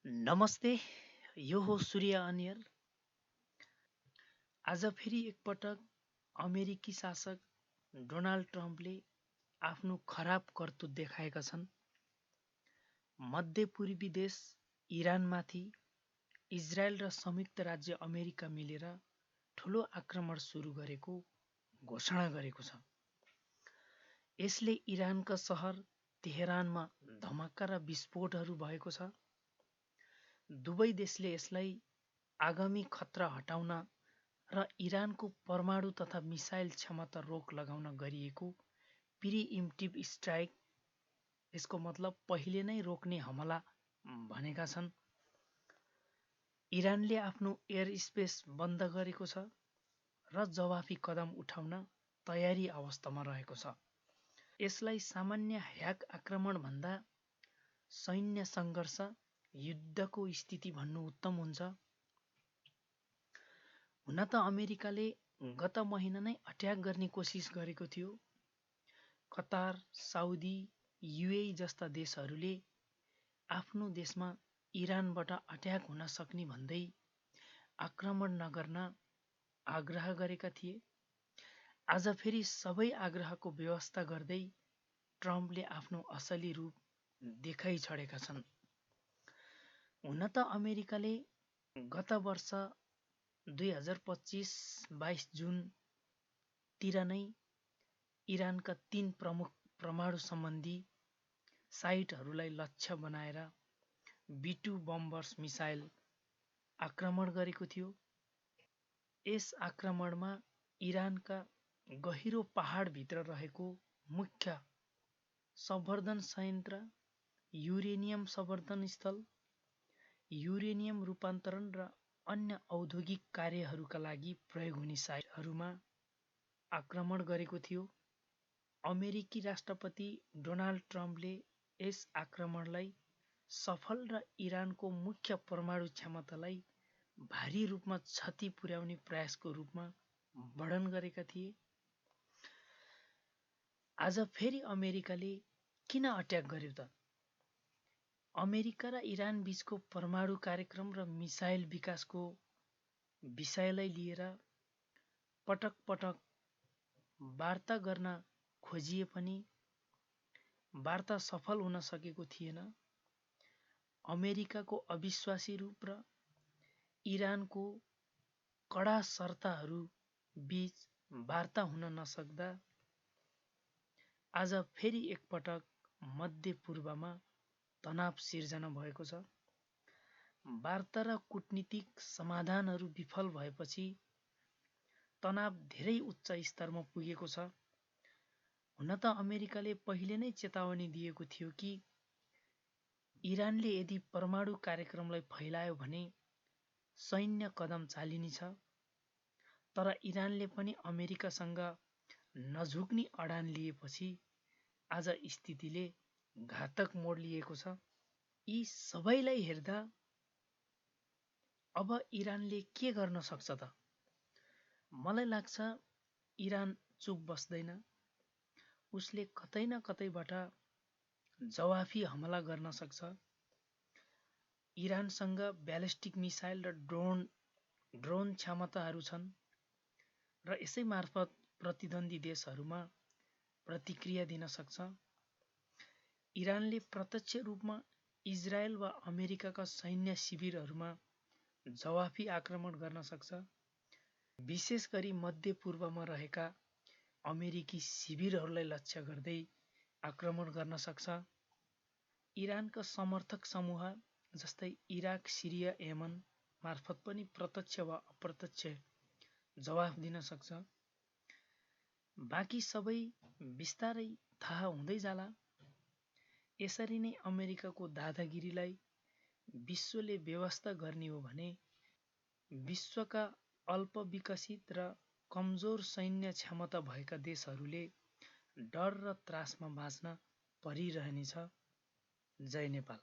नमस्ते, यो हो सूर्य अनियल। आज फेरि एकपटक अमेरिकी शासक डोनाल्ड ट्रम्पले आफ्नो खराब करतुत देखाएका छन्। मध्यपूर्वी देश इरानमाथि इजरायल र संयुक्त राज्य अमेरिका मिलेर ठूलो आक्रमण सुरु गरेको घोषणा गरेको छ। यसले इरानका सहर तेहरानमा धमाका र विस्फोटहरू भएको छ। दुवै देशले यसलाई आगामी खतरा हटाउन र इरानको परमाणु तथा मिसाइल क्षमता रोक लगाउन गरिएको प्रिइम्प्टिभ स्ट्राइक, यसको मतलब पहिले नै रोक्ने हमला भनेका छन्। इरानले आफ्नो एयर स्पेस बन्द गरेको छ र जवाफी कदम उठाउन तयारी अवस्थामा रहेको छ। यसलाई सामान्य ह्याक आक्रमण भन्दा सैन्य सङ्घर्ष, युद्धको स्थिति भन्नु उत्तम हुन्छ। हुन त अमेरिकाले गत महिना नै अट्याक गर्ने कोसिस गरेको थियो। कतार, साउदी, युएई जस्ता देशहरूले आफ्नो देशमा इरानबाट अट्याक हुन सक्ने भन्दै आक्रमण नगर्न आग्रह गरेका थिए। आज फेरि सबै आग्रहको व्यवस्था गर्दै ट्रम्पले आफ्नो असली रूप देखाइछडेका छन्। हुन त अमेरिकाले गत वर्ष 2025 जुनतिर नै इरानका 3 प्रमुख परमाणु सम्बन्धी साइटहरूलाई लक्ष्य बनाएर B-2 बम्बर्स मिसाइल आक्रमण गरेको थियो। यस आक्रमणमा इरानका गहिरो पहाडभित्र रहेको मुख्य संवर्धन संयन्त्र, युरेनियम संवर्धन स्थल, युरेनियम रूपान्तरण र अन्य औद्योगिक कार्यहरूका लागि प्रयोग हुने साइटहरूमा आक्रमण गरेको थियो। अमेरिकी राष्ट्रपति डोनाल्ड ट्रम्पले यस आक्रमणलाई सफल र इरानको मुख्य परमाणु क्षमतालाई भारी रूपमा क्षति पुर्याउने प्रयासको रूपमा वर्णन गरेका थिए। आज फेरि अमेरिकाले किन अट्याक गर्यो त? अमेरिका र इरान बीचको परमाणु कार्यक्रम र मिसाइल विकासको विषयलाई लिएर पटक पटक वार्ता गर्न खोजिए पनि वार्ता सफल हुन सकेको थिएन। अमेरिकाको अविश्वासी रूप र इरानको कडा शर्तहरू बीच वार्ता हुन नसक्दा आज फेरि एकपटक मध्यपूर्वमा तनाव सिर्जना भएको छ। वार्ता र कूटनीतिक समाधानहरू विफल भएपछि तनाव धेरै उच्च स्तरमा पुगेको छ। हुन त अमेरिकाले पहिले नै चेतावनी दिएको थियो कि इरानले यदि परमाणु कार्यक्रमलाई फैलायो भने सैन्य कदम चालिनेछ। तर इरानले पनि अमेरिकासँग नझुक्ने अडान लिएपछि आज स्थितिले घातक मोड लिएको छ। यी सबैलाई हेर्दा अब इरानले के गर्न सक्छ त? मलाई लाग्छ इरान चुप बस्दैन। उसले कतै न कतैबाट जवाफी हमला गर्न सक्छ। इरानसँग ब्यालिस्टिक मिसाइल र ड्रोन क्षमताहरू छन् र यसै मार्फत प्रतिद्वन्दी देशहरूमा प्रतिक्रिया दिन सक्छ। इरानले प्रत्यक्ष रूपमा इजरायल वा अमेरिकाका सैन्य शिविरहरूमा जवाफी आक्रमण गर्न सक्छ। विशेष गरी मध्यपूर्वमा रहेका अमेरिकी शिविरहरूलाई लक्ष्य गर्दै आक्रमण गर्न सक्छ। इरानका समर्थक समूह जस्तै इराक, सिरिया, यमन मार्फत पनि प्रत्यक्ष वा अप्रत्यक्ष जवाफ दिन सक्छ। बाँकी सबै बिस्तारै थाहा हुँदै जाला। यसरी नै अमेरिकाको दादागिरीलाई विश्वले बेवास्ता गर्ने हो भने विश्वका अल्पविकसित र कमजोर सैन्य क्षमता भएका देशहरूले डर र त्रासमा बाँच्न परिरहनेछ। जय नेपाल।